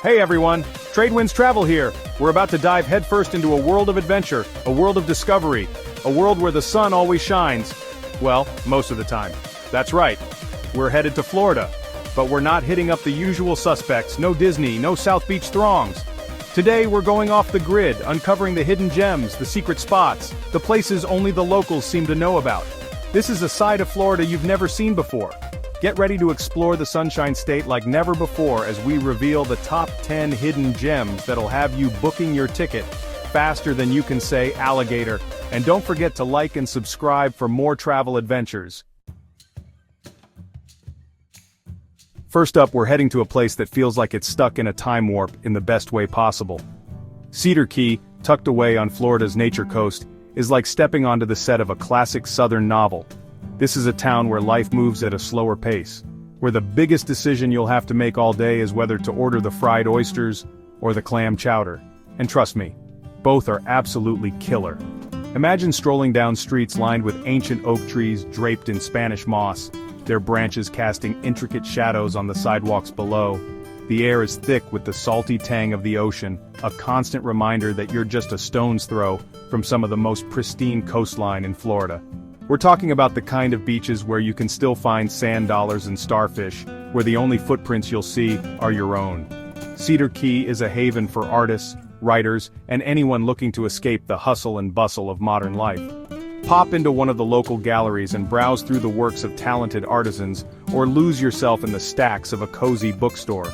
Hey everyone, Tradewinds Travel here. We're about to dive headfirst into a world of adventure, a world of discovery, a world where the sun always shines. Well, most of the time. That's right. We're headed to Florida. But we're not hitting up the usual suspects, no Disney, no South Beach throngs. Today we're going off the grid, uncovering the hidden gems, the secret spots, the places only the locals seem to know about. This is a side of Florida you've never seen before. Get ready to explore the Sunshine State like never before as we reveal the top 10 hidden gems that'll have you booking your ticket faster than you can say alligator. And don't forget to like and subscribe for more travel adventures. First up, we're heading to a place that feels like it's stuck in a time warp in the best way possible. Cedar Key, tucked away on Florida's Nature Coast, is like stepping onto the set of a classic Southern novel. This is a town where life moves at a slower pace, where the biggest decision you'll have to make all day is whether to order the fried oysters or the clam chowder. And trust me, both are absolutely killer. Imagine strolling down streets lined with ancient oak trees draped in Spanish moss, their branches casting intricate shadows on the sidewalks below. The air is thick with the salty tang of the ocean, a constant reminder that you're just a stone's throw from some of the most pristine coastline in Florida. We're talking about the kind of beaches where you can still find sand dollars and starfish, where the only footprints you'll see are your own. Cedar Key is a haven for artists, writers, and anyone looking to escape the hustle and bustle of modern life. Pop into one of the local galleries and browse through the works of talented artisans, or lose yourself in the stacks of a cozy bookstore.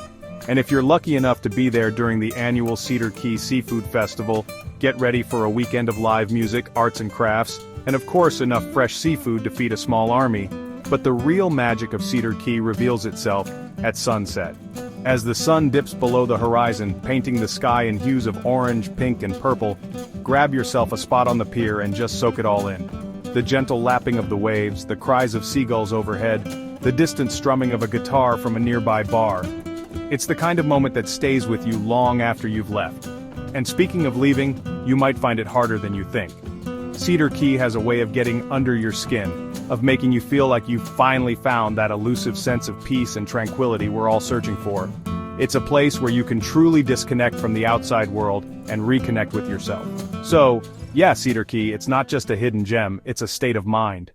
And if you're lucky enough to be there during the annual Cedar Key Seafood Festival, get ready for a weekend of live music, arts and crafts, and of course enough fresh seafood to feed a small army. But the real magic of Cedar Key reveals itself at sunset. As the sun dips below the horizon, painting the sky in hues of orange, pink, and purple, grab yourself a spot on the pier and just soak it all in. The gentle lapping of the waves, the cries of seagulls overhead, the distant strumming of a guitar from a nearby bar. It's the kind of moment that stays with you long after you've left. And speaking of leaving, you might find it harder than you think. Cedar Key has a way of getting under your skin, of making you feel like you've finally found that elusive sense of peace and tranquility we're all searching for. It's a place where you can truly disconnect from the outside world and reconnect with yourself. So, yeah, Cedar Key, it's not just a hidden gem, it's a state of mind.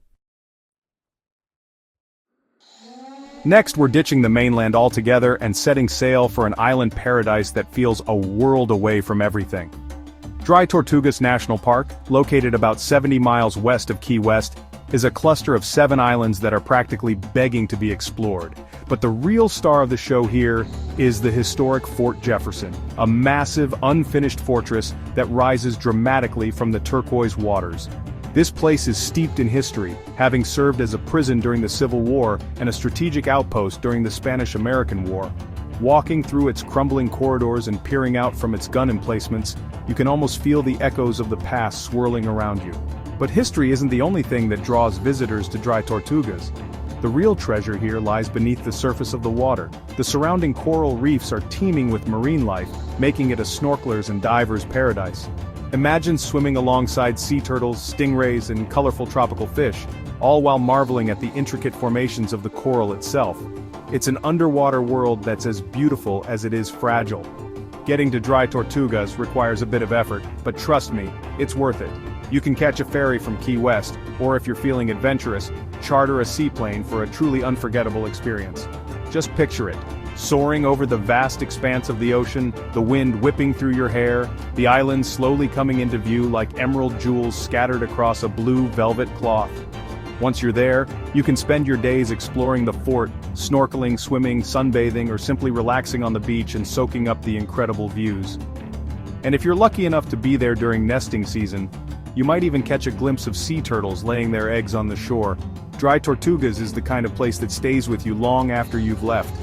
Next, we're ditching the mainland altogether and setting sail for an island paradise that feels a world away from everything. Dry Tortugas National Park, located about 70 miles west of Key West, is a cluster of 7 islands that are practically begging to be explored. But the real star of the show here is the historic Fort Jefferson, a massive, unfinished fortress that rises dramatically from the turquoise waters. This place is steeped in history, having served as a prison during the Civil War and a strategic outpost during the Spanish-American War. Walking through its crumbling corridors and peering out from its gun emplacements, you can almost feel the echoes of the past swirling around you. But history isn't the only thing that draws visitors to Dry Tortugas. The real treasure here lies beneath the surface of the water. The surrounding coral reefs are teeming with marine life, making it a snorkelers and divers' paradise. Imagine swimming alongside sea turtles, stingrays, and colorful tropical fish, all while marveling at the intricate formations of the coral itself. It's an underwater world that's as beautiful as it is fragile. Getting to Dry Tortugas requires a bit of effort, but trust me, it's worth it. You can catch a ferry from Key West, or if you're feeling adventurous, charter a seaplane for a truly unforgettable experience. Just picture it, soaring over the vast expanse of the ocean, the wind whipping through your hair, the islands slowly coming into view like emerald jewels scattered across a blue velvet cloth. Once you're there, you can spend your days exploring the fort, snorkeling, swimming, sunbathing, or simply relaxing on the beach and soaking up the incredible views. And if you're lucky enough to be there during nesting season, you might even catch a glimpse of sea turtles laying their eggs on the shore. Dry Tortugas is the kind of place that stays with you long after you've left.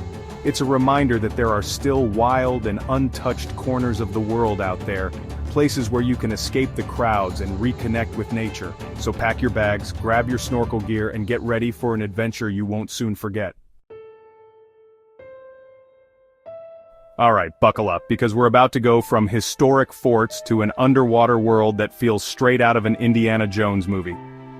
It's a reminder that there are still wild and untouched corners of the world out there, places where you can escape the crowds and reconnect with nature. So pack your bags, grab your snorkel gear, and get ready for an adventure you won't soon forget. Alright, buckle up, because we're about to go from historic forts to an underwater world that feels straight out of an Indiana Jones movie.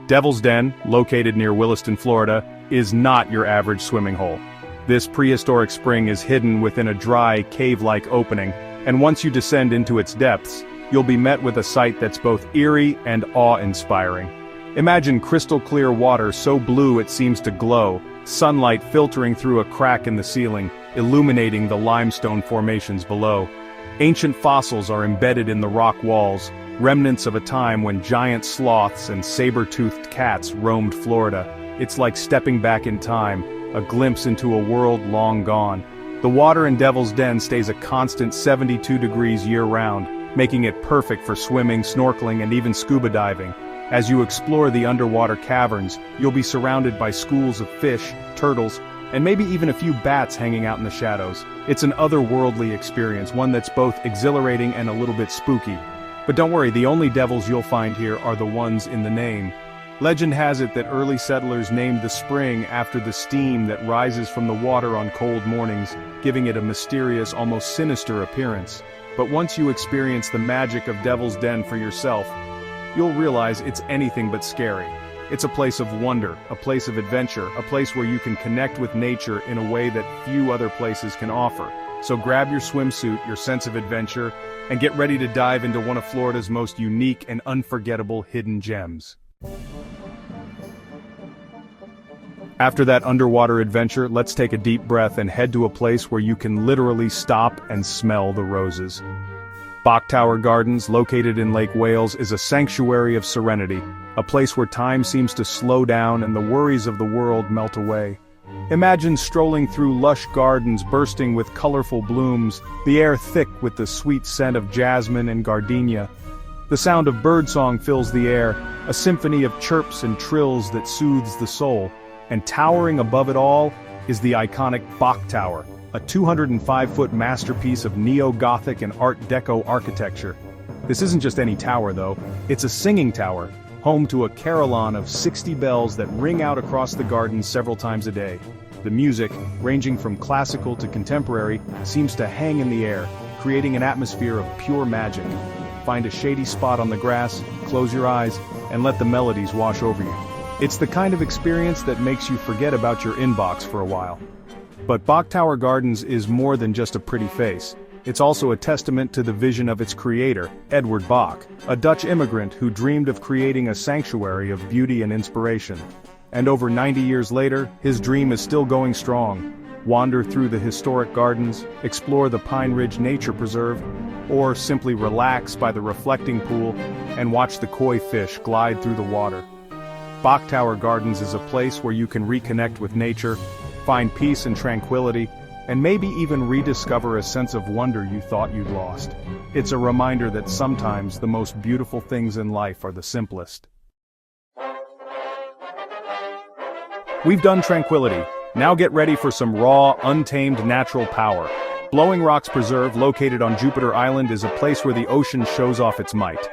Devil's Den, located near Williston, Florida, is not your average swimming hole. This prehistoric spring is hidden within a dry, cave-like opening, and once you descend into its depths, you'll be met with a sight that's both eerie and awe-inspiring. Imagine crystal-clear water so blue it seems to glow, sunlight filtering through a crack in the ceiling, illuminating the limestone formations below. Ancient fossils are embedded in the rock walls, remnants of a time when giant sloths and saber-toothed cats roamed Florida. It's like stepping back in time, a glimpse into a world long gone. The water in Devil's Den stays a constant 72 degrees year-round, making it perfect for swimming, snorkeling, and even scuba diving. As you explore the underwater caverns, you'll be surrounded by schools of fish, turtles, and maybe even a few bats hanging out in the shadows. It's an otherworldly experience, one that's both exhilarating and a little bit spooky. But don't worry, the only devils you'll find here are the ones in the name. Legend has it that early settlers named the spring after the steam that rises from the water on cold mornings, giving it a mysterious, almost sinister appearance. But once you experience the magic of Devil's Den for yourself, you'll realize it's anything but scary. It's a place of wonder, a place of adventure, a place where you can connect with nature in a way that few other places can offer. So grab your swimsuit, your sense of adventure, and get ready to dive into one of Florida's most unique and unforgettable hidden gems. After that underwater adventure, let's take a deep breath and head to a place where you can literally stop and smell the roses. Bok Tower Gardens, located in Lake Wales, is a sanctuary of serenity, a place where time seems to slow down and the worries of the world melt away. Imagine strolling through lush gardens bursting with colorful blooms, the air thick with the sweet scent of jasmine and gardenia. The sound of birdsong fills the air, a symphony of chirps and trills that soothes the soul. And towering above it all is the iconic Bok Tower, a 205-foot masterpiece of neo-Gothic and Art Deco architecture. This isn't just any tower though, it's a singing tower, home to a carillon of 60 bells that ring out across the garden several times a day. The music, ranging from classical to contemporary, seems to hang in the air, creating an atmosphere of pure magic. Find a shady spot on the grass, close your eyes, and let the melodies wash over you. It's the kind of experience that makes you forget about your inbox for a while. But Bok Tower Gardens is more than just a pretty face. It's also a testament to the vision of its creator, Edward Bok, a Dutch immigrant who dreamed of creating a sanctuary of beauty and inspiration. And over 90 years later, his dream is still going strong. Wander through the historic gardens, explore the Pine Ridge Nature Preserve, or simply relax by the reflecting pool and watch the koi fish glide through the water. Bok Tower Gardens is a place where you can reconnect with nature, find peace and tranquility, and maybe even rediscover a sense of wonder you thought you'd lost. It's a reminder that sometimes the most beautiful things in life are the simplest. We've done tranquility. Now get ready for some raw, untamed natural power. Blowing Rocks Preserve, located on Jupiter Island, is a place where the ocean shows off its might.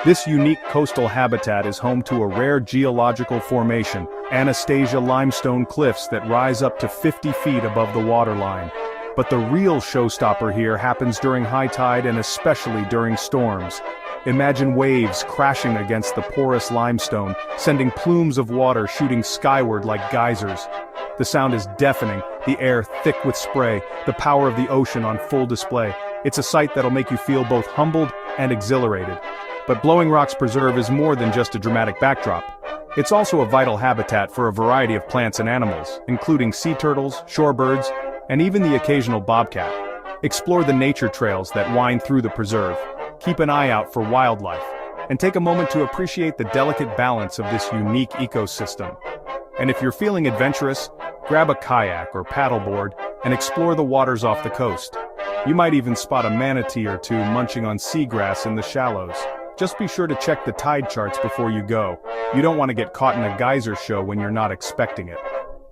This unique coastal habitat is home to a rare geological formation, Anastasia limestone cliffs that rise up to 50 feet above the waterline. But the real showstopper here happens during high tide and especially during storms. Imagine waves crashing against the porous limestone, sending plumes of water shooting skyward like geysers. The sound is deafening, the air thick with spray, the power of the ocean on full display. It's a sight that'll make you feel both humbled and exhilarated. But Blowing Rocks Preserve is more than just a dramatic backdrop. It's also a vital habitat for a variety of plants and animals, including sea turtles, shorebirds, and even the occasional bobcat. Explore the nature trails that wind through the preserve. Keep an eye out for wildlife, and take a moment to appreciate the delicate balance of this unique ecosystem. And if you're feeling adventurous, grab a kayak or paddleboard and explore the waters off the coast. You might even spot a manatee or two munching on seagrass in the shallows. Just be sure to check the tide charts before you go. You don't want to get caught in a geyser show when you're not expecting it.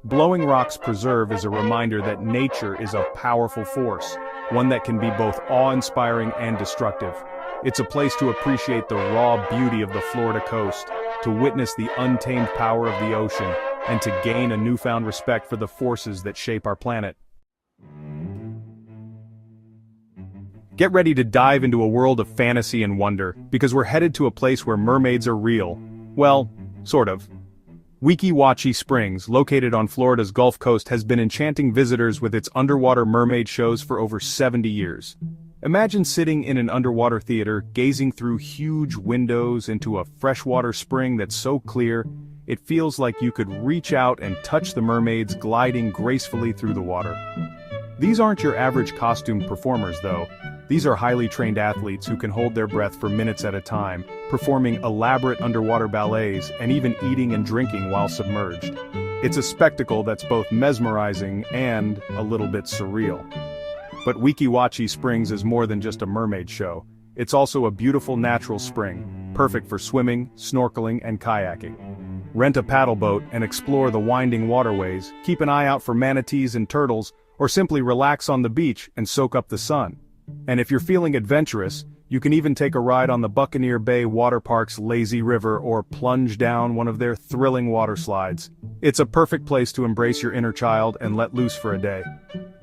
Blowing Rocks Preserve is a reminder that nature is a powerful force, one that can be both awe-inspiring and destructive. It's a place to appreciate the raw beauty of the Florida coast, to witness the untamed power of the ocean, and to gain a newfound respect for the forces that shape our planet. Get ready to dive into a world of fantasy and wonder, because we're headed to a place where mermaids are real. Well, sort of. Weeki Wachee Springs, located on Florida's Gulf Coast, has been enchanting visitors with its underwater mermaid shows for over 70 years. Imagine sitting in an underwater theater, gazing through huge windows into a freshwater spring that's so clear, it feels like you could reach out and touch the mermaids gliding gracefully through the water. These aren't your average costumed performers though. These are highly trained athletes who can hold their breath for minutes at a time, performing elaborate underwater ballets and even eating and drinking while submerged. It's a spectacle that's both mesmerizing and a little bit surreal. But Weeki Wachee Springs is more than just a mermaid show. It's also a beautiful natural spring, perfect for swimming, snorkeling, and kayaking. Rent a paddle boat and explore the winding waterways, keep an eye out for manatees and turtles, or simply relax on the beach and soak up the sun. And if you're feeling adventurous, you can even take a ride on the Buccaneer Bay Water Park's lazy river or plunge down one of their thrilling water slides. It's a perfect place to embrace your inner child and let loose for a day.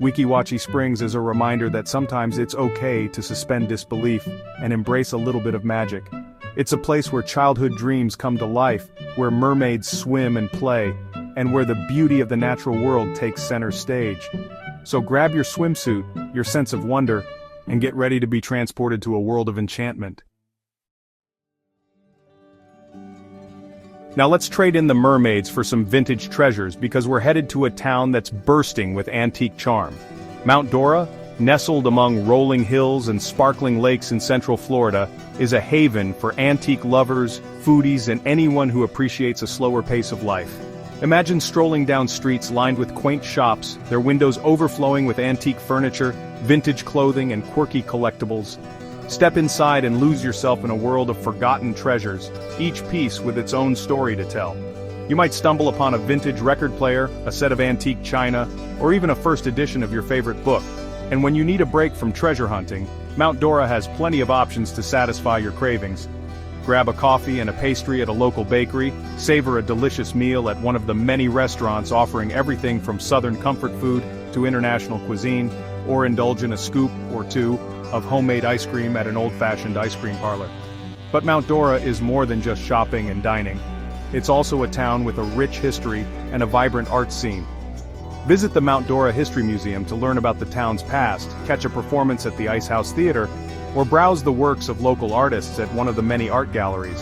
Weeki Wachee Springs is a reminder that sometimes it's okay to suspend disbelief and embrace a little bit of magic. It's a place where childhood dreams come to life, where mermaids swim and play, and where the beauty of the natural world takes center stage. So grab your swimsuit, your sense of wonder, and get ready to be transported to a world of enchantment. Now let's trade in the mermaids for some vintage treasures because we're headed to a town that's bursting with antique charm. Mount Dora, nestled among rolling hills and sparkling lakes in central Florida, is a haven for antique lovers, foodies, and anyone who appreciates a slower pace of life. Imagine strolling down streets lined with quaint shops, their windows overflowing with antique furniture, vintage clothing, and quirky collectibles. Step inside and lose yourself in a world of forgotten treasures, each piece with its own story to tell. You might stumble upon a vintage record player, a set of antique china, or even a first edition of your favorite book. And when you need a break from treasure hunting, Mount Dora has plenty of options to satisfy your cravings. Grab a coffee and a pastry at a local bakery, savor a delicious meal at one of the many restaurants offering everything from southern comfort food to international cuisine, or indulge in a scoop or two of homemade ice cream at an old-fashioned ice cream parlor. But Mount Dora is more than just shopping and dining. It's also a town with a rich history and a vibrant art scene. Visit the Mount Dora History Museum to learn about the town's past, catch a performance at the Ice House Theater, or browse the works of local artists at one of the many art galleries.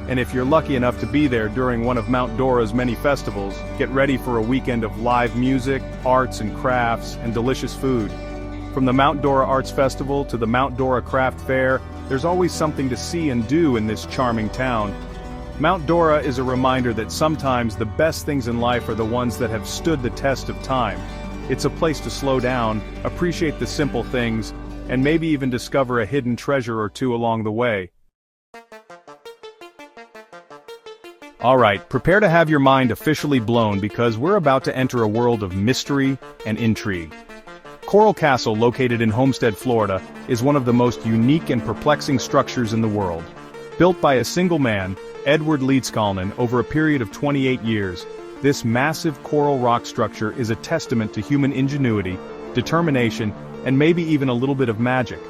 And if you're lucky enough to be there during one of Mount Dora's many festivals, get ready for a weekend of live music, arts and crafts, and delicious food. From the Mount Dora Arts Festival to the Mount Dora Craft Fair, there's always something to see and do in this charming town. Mount Dora is a reminder that sometimes the best things in life are the ones that have stood the test of time. It's a place to slow down, appreciate the simple things, and maybe even discover a hidden treasure or two along the way. Alright, prepare to have your mind officially blown because we're about to enter a world of mystery and intrigue. Coral Castle, located in Homestead, Florida, is one of the most unique and perplexing structures in the world. Built by a single man, Edward Leedskalnin, over a period of 28 years, this massive coral rock structure is a testament to human ingenuity, determination, and maybe even a little bit of magic.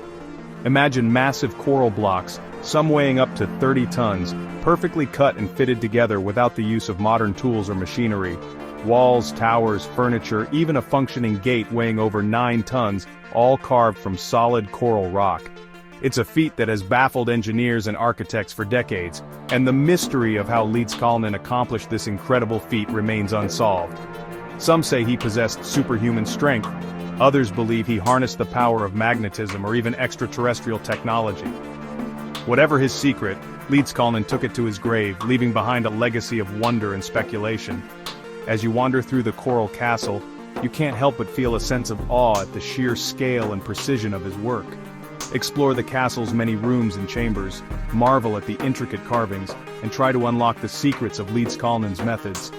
Imagine massive coral blocks, some weighing up to 30 tons, perfectly cut and fitted together without the use of modern tools or machinery. Walls, towers, furniture, even a functioning gate weighing over 9 tons, all carved from solid coral rock. It's a feat that has baffled engineers and architects for decades, and the mystery of how Leedskalnin accomplished this incredible feat remains unsolved. Some say he possessed superhuman strength, others believe he harnessed the power of magnetism or even extraterrestrial technology. Whatever his secret, Leedskalnin took it to his grave, leaving behind a legacy of wonder and speculation. As you wander through the Coral Castle, you can't help but feel a sense of awe at the sheer scale and precision of his work. Explore the castle's many rooms and chambers, marvel at the intricate carvings, and try to unlock the secrets of Leedskalnin's methods.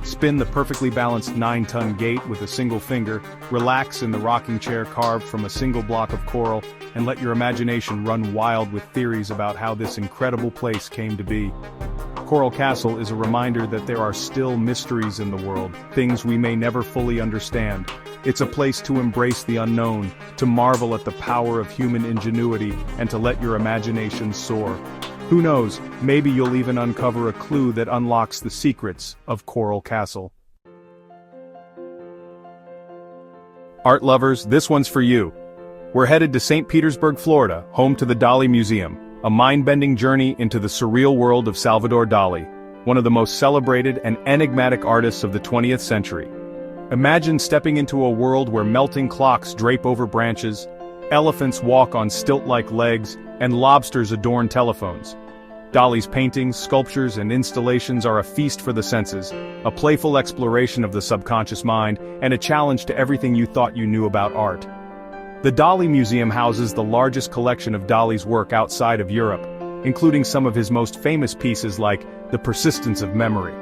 Spin the perfectly balanced 9-ton gate with a single finger, relax in the rocking chair carved from a single block of coral, and let your imagination run wild with theories about how this incredible place came to be. Coral Castle is a reminder that there are still mysteries in the world, things we may never fully understand. It's a place to embrace the unknown, to marvel at the power of human ingenuity, and to let your imagination soar. Who knows, maybe you'll even uncover a clue that unlocks the secrets of Coral Castle. Art lovers, this one's for you. We're headed to St. Petersburg, Florida, home to the Dali Museum, a mind-bending journey into the surreal world of Salvador Dali, one of the most celebrated and enigmatic artists of the 20th century. Imagine stepping into a world where melting clocks drape over branches, elephants walk on stilt-like legs, and lobsters adorn telephones. Dali's paintings, sculptures, and installations are a feast for the senses, a playful exploration of the subconscious mind, and a challenge to everything you thought you knew about art. The Dali Museum houses the largest collection of Dali's work outside of Europe, including some of his most famous pieces like The Persistence of Memory,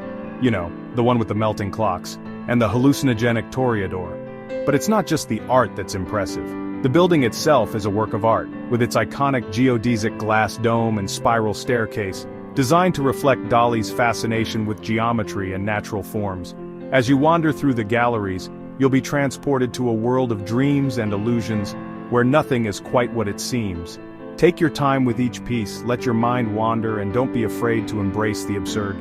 you know, the one with the melting clocks, and the hallucinogenic Toreador. But it's not just the art that's impressive. The building itself is a work of art, with its iconic geodesic glass dome and spiral staircase, designed to reflect Dali's fascination with geometry and natural forms. As you wander through the galleries, you'll be transported to a world of dreams and illusions, where nothing is quite what it seems. Take your time with each piece, let your mind wander, and don't be afraid to embrace the absurd.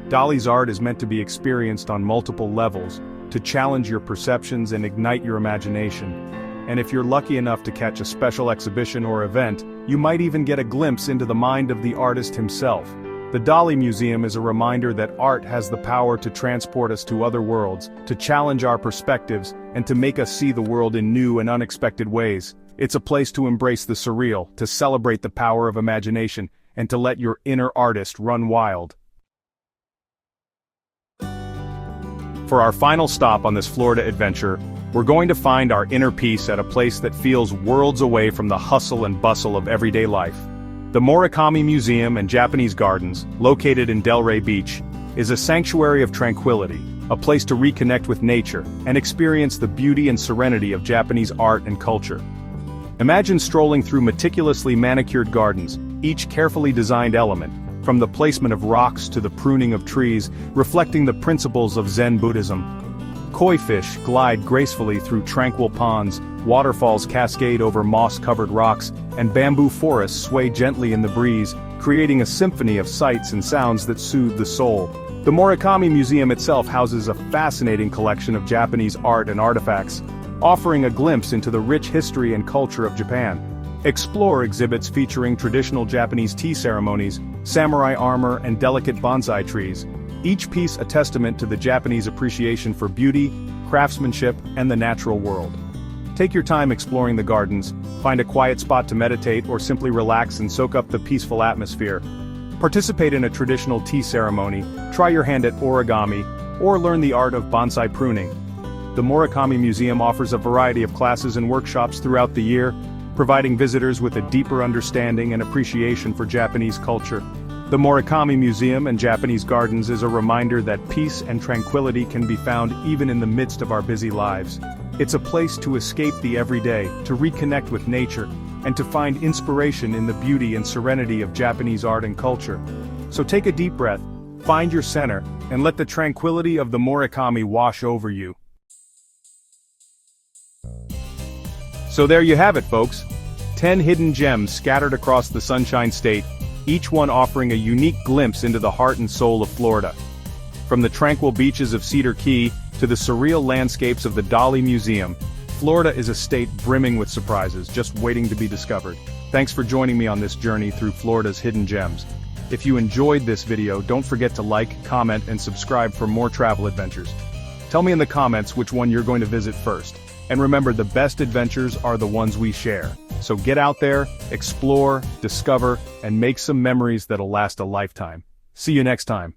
Dali's art is meant to be experienced on multiple levels, to challenge your perceptions and ignite your imagination. And if you're lucky enough to catch a special exhibition or event, you might even get a glimpse into the mind of the artist himself. The Dali Museum is a reminder that art has the power to transport us to other worlds, to challenge our perspectives, and to make us see the world in new and unexpected ways. It's a place to embrace the surreal, to celebrate the power of imagination, and to let your inner artist run wild. For our final stop on this Florida adventure, we're going to find our inner peace at a place that feels worlds away from the hustle and bustle of everyday life. The Murakami Museum and Japanese Gardens, located in Delray Beach, is a sanctuary of tranquility, a place to reconnect with nature and experience the beauty and serenity of Japanese art and culture. Imagine strolling through meticulously manicured gardens, each carefully designed element, from the placement of rocks to the pruning of trees, reflecting the principles of Zen Buddhism. Koi fish glide gracefully through tranquil ponds, waterfalls cascade over moss-covered rocks, and bamboo forests sway gently in the breeze, creating a symphony of sights and sounds that soothe the soul. The Murakami Museum itself houses a fascinating collection of Japanese art and artifacts, offering a glimpse into the rich history and culture of Japan. Explore exhibits featuring traditional Japanese tea ceremonies, samurai armor, and delicate bonsai trees, each piece a testament to the Japanese appreciation for beauty, craftsmanship, and the natural world. Take your time exploring the gardens, find a quiet spot to meditate or simply relax and soak up the peaceful atmosphere. Participate in a traditional tea ceremony, try your hand at origami, or learn the art of bonsai pruning. The Murakami Museum offers a variety of classes and workshops throughout the year, providing visitors with a deeper understanding and appreciation for Japanese culture. The Murakami Museum and Japanese Gardens is a reminder that peace and tranquility can be found even in the midst of our busy lives. It's a place to escape the everyday, to reconnect with nature, and to find inspiration in the beauty and serenity of Japanese art and culture. So take a deep breath, find your center, and let the tranquility of the Murakami wash over you. So there you have it, folks. 10 hidden gems scattered across the Sunshine State, each one offering a unique glimpse into the heart and soul of Florida. From the tranquil beaches of Cedar Key to the surreal landscapes of the Dali Museum, Florida is a state brimming with surprises just waiting to be discovered. Thanks for joining me on this journey through Florida's hidden gems. If you enjoyed this video, don't forget to like, comment, and subscribe for more travel adventures. Tell me in the comments which one you're going to visit first. And remember, the best adventures are the ones we share. So get out there, explore, discover, and make some memories that'll last a lifetime. See you next time.